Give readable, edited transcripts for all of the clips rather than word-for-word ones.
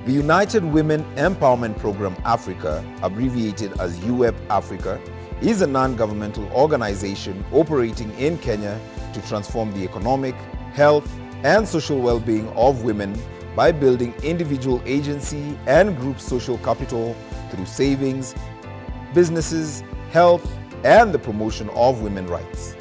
The United Women Empowerment Program Africa, abbreviated as UWEP-Africa, is a non-governmental organization operating in Kenya to transform the economic, health, and social well-being of women by building individual agency and group social capital through savings, businesses, health, and the promotion of women's rights.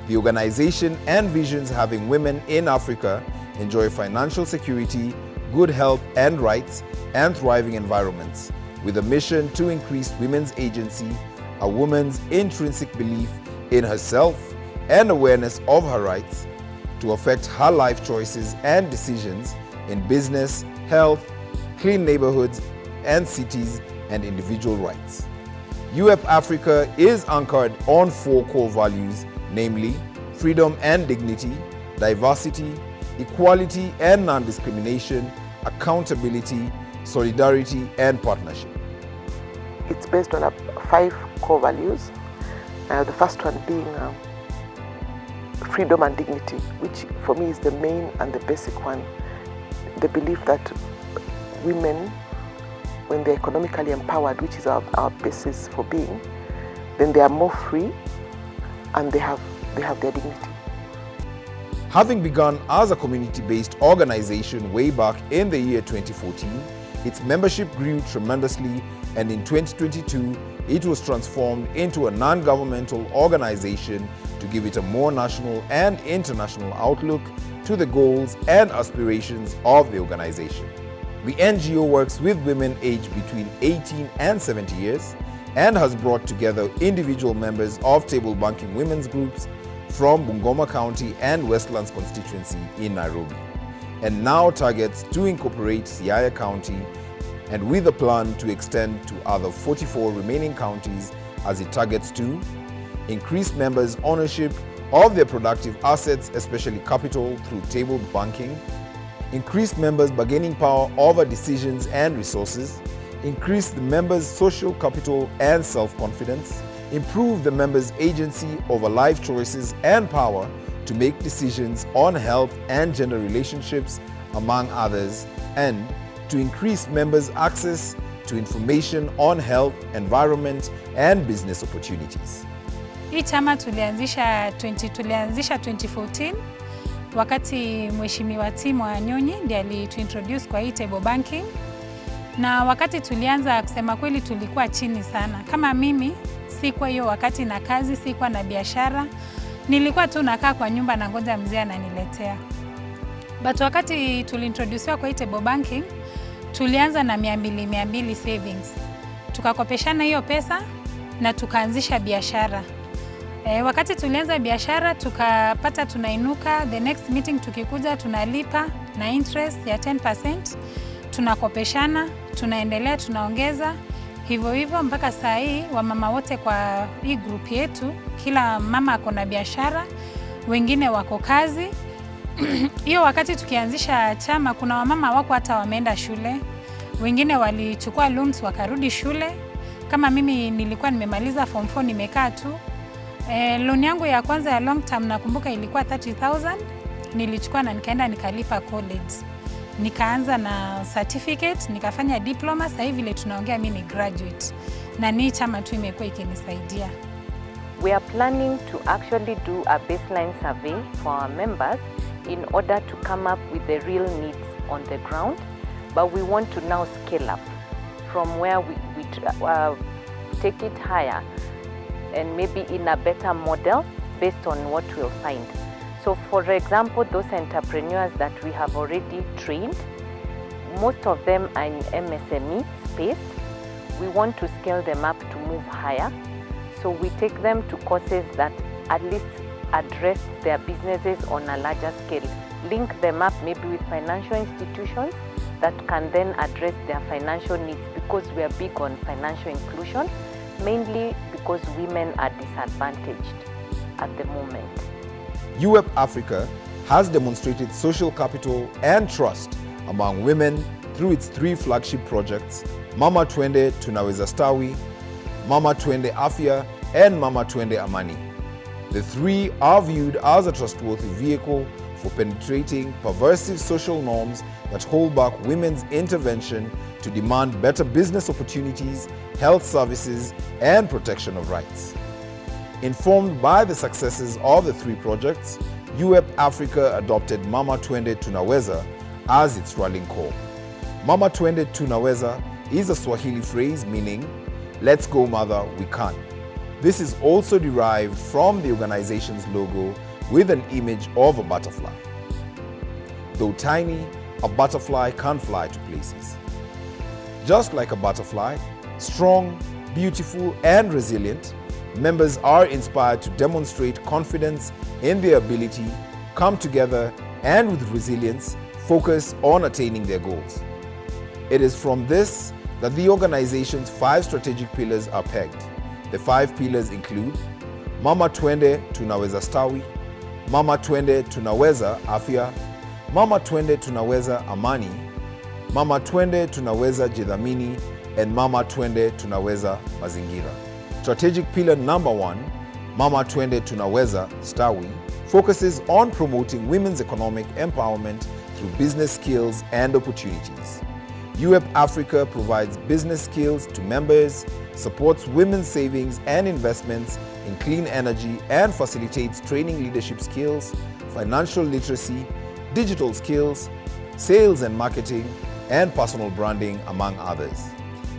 The organization envisions having women in Africa enjoy financial security, good health and rights, and thriving environments, with a mission to increase women's agency, a woman's intrinsic belief in herself and awareness of her rights, to affect her life choices and decisions in business, health, clean neighborhoods and cities, and individual rights. UWEP-Africa is anchored on 4 core values, namely freedom and dignity, diversity, equality and non-discrimination, accountability, solidarity, and partnership. It's based on 5 core values. The first one being freedom and dignity, which for me is the main and the basic one. The belief that women, when they're economically empowered, which is our basis for being, then they are more free and they have their dignity. Having begun as a community-based organization way back in the year 2014, its membership grew tremendously, and in 2022, it was transformed into a non-governmental organization to give it a more national and international outlook to the goals and aspirations of the organization. The NGO works with women aged between 18 and 70 years and has brought together individual members of table banking women's groups from Bungoma County and Westlands constituency in Nairobi, and now targets to incorporate Siaya County, and with a plan to extend to other 44 remaining counties as it targets to increase members' ownership of their productive assets, especially capital, through table banking, increase members' bargaining power over decisions and resources, increase the members' social capital and self-confidence, improve the members' agency over life choices and power to make decisions on health and gender relationships, among others, and to increase members' access to information on health, environment, and business opportunities. Hii chama tulianzisha 2014 wakati Mheshimiwa Timo Anyonyi ndiye alituintroduce kwa hii table banking, na wakati tulianza, kusema kweli tulikuwa chini sana. Kama mimi sikuwa hiyo wakati na kazi, sikuwa na biashara, nilikuwa tu nakaa kwa nyumba na ngoja mzee ananiletea. But wakati tuliintroducewa kwa hii table banking, tulianza na 200 savings. Tukakopeshana hiyo pesa na tukaanzisha biashara. Wakati tulianza biashara tukapata tunainuka, the next meeting tukikuja tunalipa na interest ya 10%, tunakopeshana, tunaendelea, tunaongeza hivyo mpaka saa hii. Wamama wote kwa hii group yetu, kila mama ako na biashara, wengine wako kazi. Hiyo wakati tukianzisha chama, kuna wamama wako hata wameenda shule, wengine walichukua loans wakarudi shule. Kama mimi nilikuwa nimemaliza form 4 nimekaa tu. Loan yangu ya kwanza ya long term nakumbuka ilikuwa 30,000, nilichukua na nikaenda nikalipa college. Nikaanza na certificate, nikafanya diploma, sasa hivi vile tunaongea mimi ni graduate. Na ni chama tu imekuwa ikinisaidia. We are planning to actually do a baseline survey for our members in order to come up with the real needs on the ground, but we want to now scale up from where we take it higher and maybe in a better model based on what we'll find. So for example, those entrepreneurs that we have already trained, most of them are in MSME space. We want to scale them up to move higher. So we take them to courses that at least address their businesses on a larger scale, link them up maybe with financial institutions that can then address their financial needs, because we are big on financial inclusion, mainly because women are disadvantaged at the moment. UWEP-Africa has demonstrated social capital and trust among women through its 3 flagship projects, Mama Twende Tunaweza Stawi, Mama Twende Afya, and Mama Twende Amani. The 3 are viewed as a trustworthy vehicle for penetrating pervasive social norms that hold back women's intervention to demand better business opportunities, health services, and protection of rights. Informed by the successes of the 3 projects, UWEP-Africa adopted Mama Twende Tunaweza as its rallying call. Mama Twende Tunaweza is a Swahili phrase meaning, "Let's go mother, we can." This is also derived from the organization's logo with an image of a butterfly. Though tiny, a butterfly can fly to places. Just like a butterfly, strong, beautiful, and resilient, members are inspired to demonstrate confidence in their ability, come together, and with resilience, focus on attaining their goals. It is from this that the organization's 5 strategic pillars are pegged. The 5 pillars include Mama Twende Tunaweza Stawi, Mama Twende Tunaweza Afya, Mama Twende Tunaweza Amani, Mama Twende Tunaweza Jidhamini, and Mama Twende Tunaweza Mazingira. Strategic pillar number 1, Mama Twende Tunaweza Stawi, focuses on promoting women's economic empowerment through business skills and opportunities. UWEP-Africa provides business skills to members, supports women's savings and investments in clean energy, and facilitates training leadership skills, financial literacy, digital skills, sales and marketing, and personal branding, among others.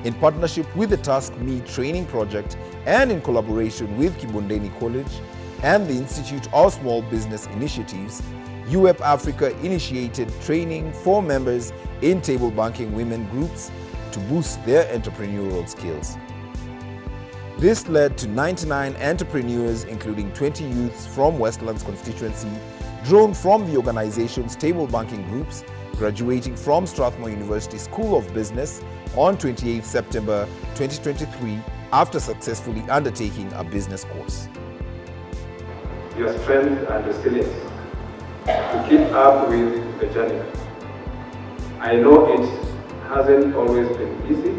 In partnership with the Task Me training project and in collaboration with Kibondeni College and the Institute of Small Business Initiatives, UWEP-Africa initiated training for members in table banking women groups to boost their entrepreneurial skills. This led to 99 entrepreneurs, including 20 youths from Westlands constituency, drawn from the organization's table banking groups, graduating from Strathmore University School of Business on 28 September 2023 after successfully undertaking a business course. Your strength and resilience to keep up with the journey. I know it hasn't always been easy.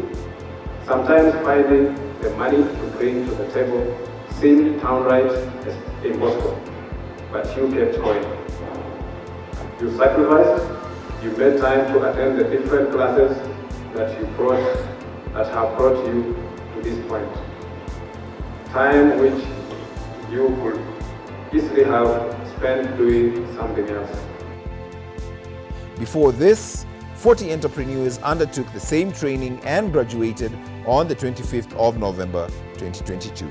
Sometimes finding the money to bring to the table seemed downright impossible, but you kept going. You sacrificed, you made time to attend the different classes that have brought you to this point. Time which you could easily have spent doing something else. Before this, 40 entrepreneurs undertook the same training and graduated on the 25th of November 2022.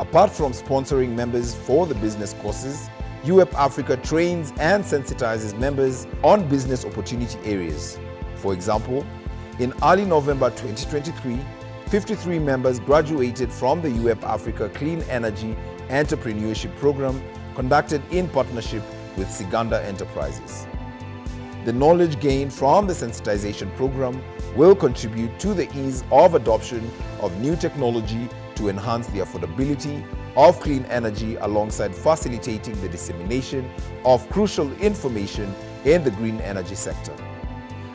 Apart from sponsoring members for the business courses, UWEP-Africa trains and sensitizes members on business opportunity areas. For example, in early November 2023, 53 members graduated from the UWEP-Africa Clean Energy Entrepreneurship Program conducted in partnership with Siganda Enterprises. The knowledge gained from the sensitization program will contribute to the ease of adoption of new technology to enhance the affordability of clean energy alongside facilitating the dissemination of crucial information in the green energy sector.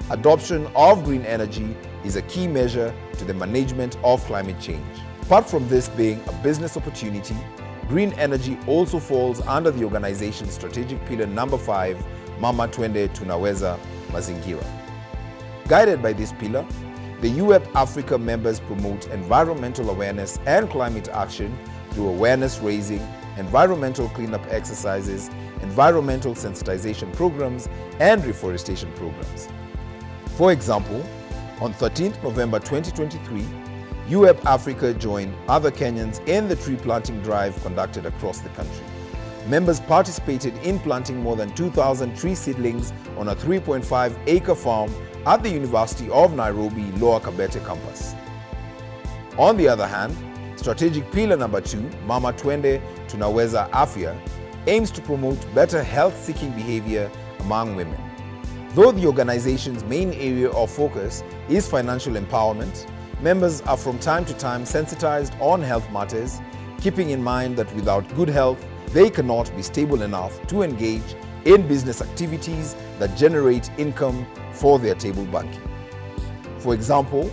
Adoption of green energy is a key measure to the management of climate change. Apart from this being a business opportunity, green energy also falls under the organization's strategic pillar number 5, Mama Twende Tunaweza Mazingira. Guided by this pillar, the UWEP-Africa members promote environmental awareness and climate action through awareness raising, environmental cleanup exercises, environmental sensitization programs, and reforestation programs. For example, on 13th November 2023, UWEP-Africa joined other Kenyans in the tree planting drive conducted across the country. Members participated in planting more than 2,000 tree seedlings on a 3.5-acre farm at the University of Nairobi Lower Kabete campus. On the other hand, strategic pillar number 2, Mama Twende Tunaweza Afya, aims to promote better health-seeking behavior among women. Though the organization's main area of focus is financial empowerment, members are from time to time sensitized on health matters, keeping in mind that without good health, they cannot be stable enough to engage in business activities that generate income for their table banking. For example,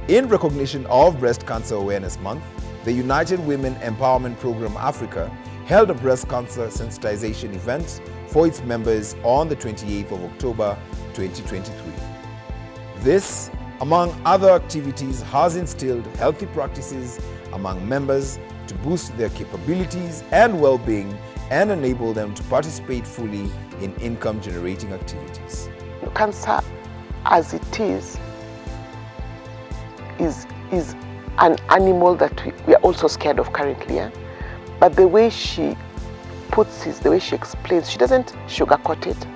in recognition of Breast Cancer Awareness Month, the United Women Empowerment Program Africa held a breast cancer sensitization event for its members on the 28th of October 2023. This, among other activities, has instilled healthy practices among members to boost their capabilities and well-being and enable them to participate fully in income-generating activities. Cancer, as it is an animal that we are also scared of currently. But the way she puts it, the way she explains, she doesn't sugarcoat it.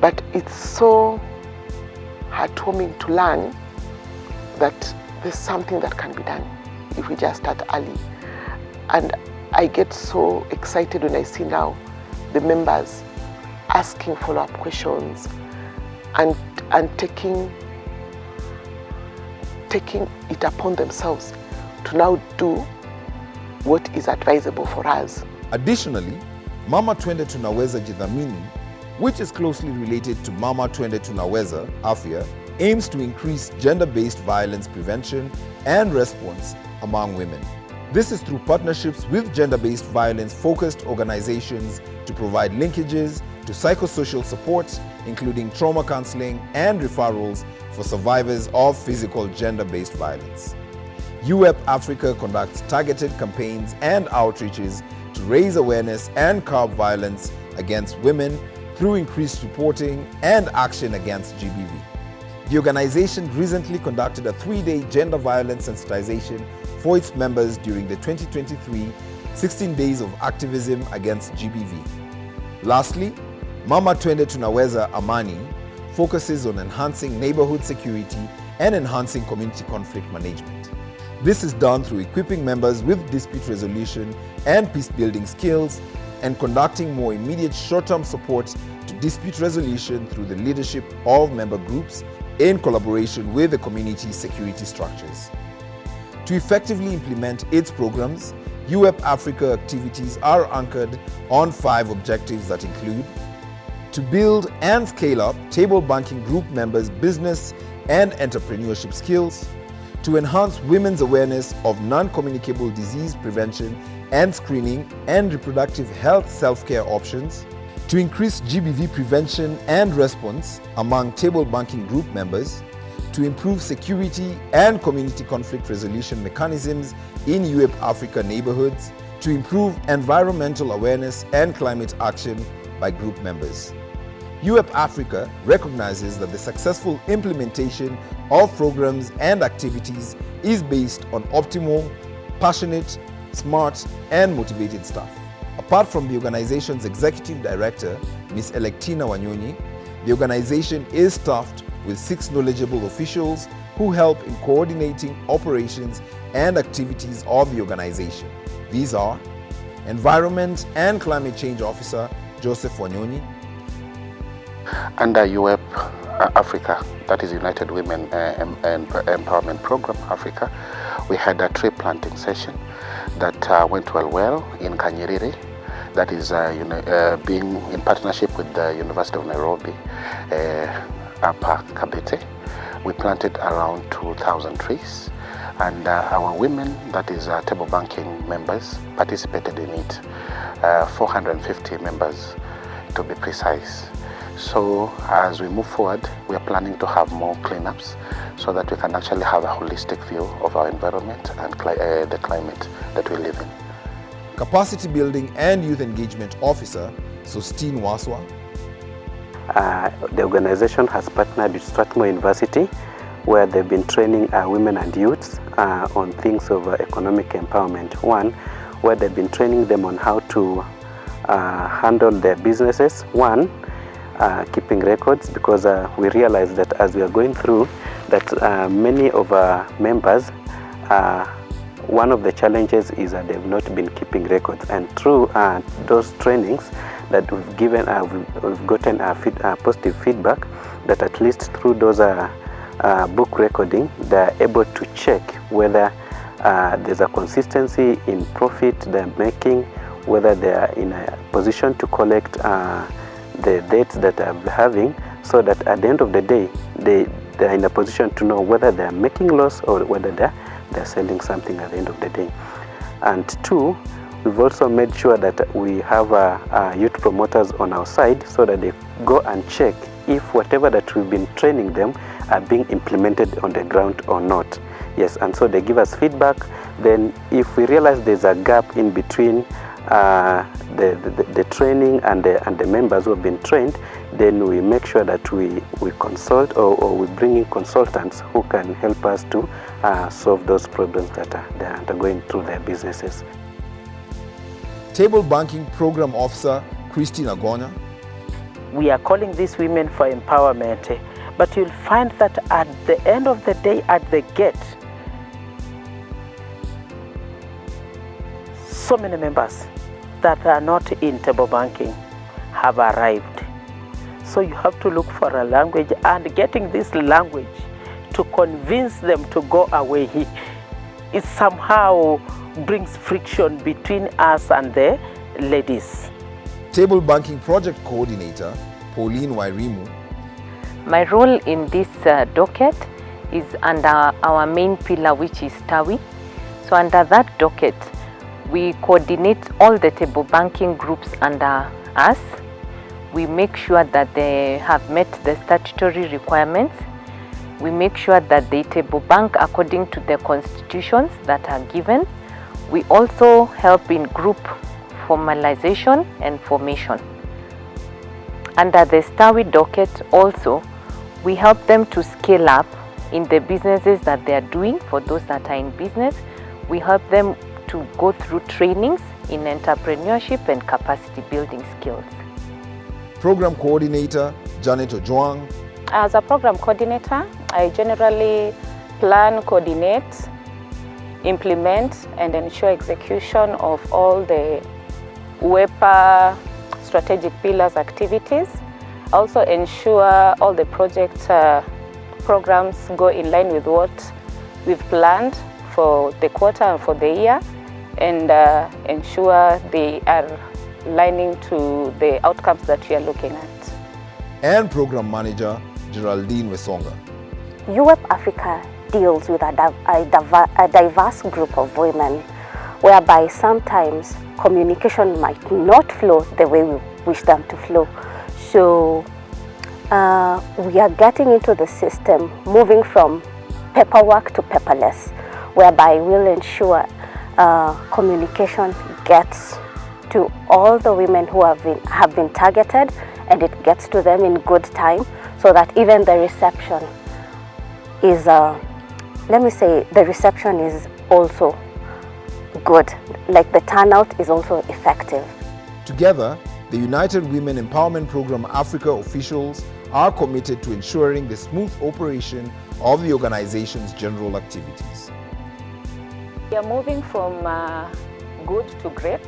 But it's so heartwarming to learn that there's something that can be done if we just start early. And I get so excited when I see now the members asking follow-up questions and taking it upon themselves to now do what is advisable for us. Additionally, Mama Twende Tunaweza Jidhamini, which is closely related to Mama Twende Tunaweza Afya, aims to increase gender-based violence prevention and response among women. This is through partnerships with gender-based violence-focused organizations to provide linkages to psychosocial support, including trauma counseling and referrals for survivors of physical gender-based violence. UWEP-Africa conducts targeted campaigns and outreaches to raise awareness and curb violence against women through increased reporting and action against GBV. The organization recently conducted a 3-day gender violence sensitization for its members during the 2023 16 Days of Activism Against GBV. Lastly, Mama Twende Tunaweza Amani focuses on enhancing neighborhood security and enhancing community conflict management. This is done through equipping members with dispute resolution and peace-building skills and conducting more immediate short-term support to dispute resolution through the leadership of member groups in collaboration with the community security structures. To effectively implement its programs, UWEP-Africa activities are anchored on 5 objectives that include: to build and scale up table banking group members' business and entrepreneurship skills, to enhance women's awareness of non-communicable disease prevention and screening and reproductive health self-care options, to increase GBV prevention and response among table banking group members, to improve security and community conflict resolution mechanisms in UWEP-Africa neighborhoods, to improve environmental awareness and climate action by group members. UWEP-Africa recognizes that the successful implementation of programs and activities is based on optimal, passionate, smart, and motivated staff. Apart from the organization's executive director, Ms. Electina Wanyonyi, the organization is staffed with 6 knowledgeable officials who help in coordinating operations and activities of the organization. These are Environment and Climate Change Officer Joseph Wanyonyi. Under UWEP-Africa, that is United Women Empowerment Program Africa, we had a tree planting session that went well in Kanyerere. That is being in partnership with the University of Nairobi, Upper Kabete. We planted around 2,000 trees, and our women, that is table banking members, participated in it, 450 members to be precise. So as we move forward, we are planning to have more cleanups so that we can actually have a holistic view of our environment and the climate that we live in. Capacity Building and Youth Engagement Officer Sostine Waswa. The organization has partnered with Strathmore University, where they've been training women and youths on things of economic empowerment. One, where they've been training them on how to handle their businesses. One, keeping records, because we realize that as we are going through that many of our members, one of the challenges is that they've not been keeping records, and through those trainings that we've given, we've gotten positive feedback that at least through those book recording, they're able to check whether there's a consistency in profit they're making, whether they are in a position to collect the debts that they're having, so that at the end of the day, they're in a position to know whether they're making loss or whether they're selling something at the end of the day. And two, We've also made sure that we have youth promoters on our side so that they go and check if whatever that we've been training them are being implemented on the ground or not. Yes, and so they give us feedback. Then if we realize there's a gap in between the training and the members who have been trained, then we make sure that we consult or we bring in consultants who can help us to solve those problems that they're undergoing through their businesses. Table Banking Program Officer Christina Gonya. We are calling these women for empowerment, but you'll find that at the end of the day, at the gate, so many members that are not in table banking have arrived. So you have to look for a language, and getting this language to convince them to go away, it somehow brings friction between us and the ladies. Table Banking Project Coordinator Pauline Wairimu. My role in this docket is under our main pillar, which is TAWI. So under that docket, we coordinate all the table banking groups under us. We make sure that they have met the statutory requirements. We make sure that they table bank according to the constitutions that are given. We also help in group formalization and formation. Under the STAWI docket also, we help them to scale up in the businesses that they are doing. For those that are in business, we help them to go through trainings in entrepreneurship and capacity building skills. Program Coordinator Janet Ojwang. As a program coordinator, I generally plan, coordinate, implement and ensure execution of all the UWEP strategic pillars activities. Also ensure all the project programs go in line with what we've planned for the quarter and for the year, and ensure they are aligning to the outcomes that we are looking at. And Program Manager Geraldine Wesonga. UWEP-Africa deals with a diverse group of women, whereby sometimes communication might not flow the way we wish them to flow. So we are getting into the system, moving from paperwork to paperless, whereby we'll ensure communication gets to all the women who have been targeted, and it gets to them in good time, so that even the reception is, let me say, the reception is also good, like the turnout is also effective. Together, the United Women Empowerment Program Africa officials are committed to ensuring the smooth operation of the organization's general activities. We are moving from good to great.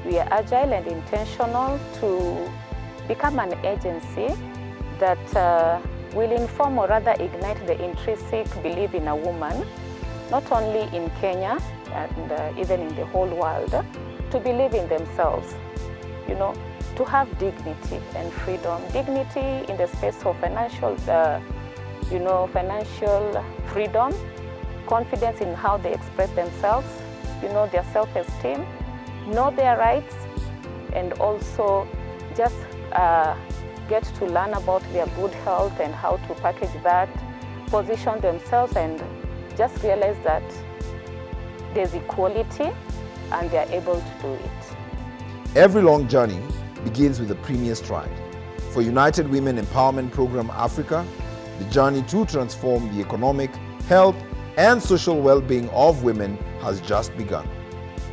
We are agile and intentional to become an agency that will inform or rather ignite the intrinsic belief in a woman, not only in Kenya and even in the whole world, to believe in themselves, you know, to have dignity and freedom. Dignity in the space of financial, financial freedom, confidence in how they express themselves, their self-esteem, know their rights, and also just get to learn about their good health and how to package that, position themselves, and just realize that there's equality and they're able to do it. Every long journey begins with a premier stride. For United Women Empowerment Program Africa, the journey to transform the economic, health, and social well-being of women has just begun.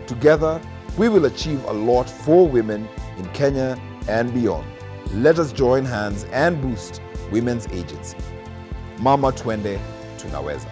Together, we will achieve a lot for women in Kenya and beyond. Let us join hands and boost women's agency. Mama Twende Tunaweza.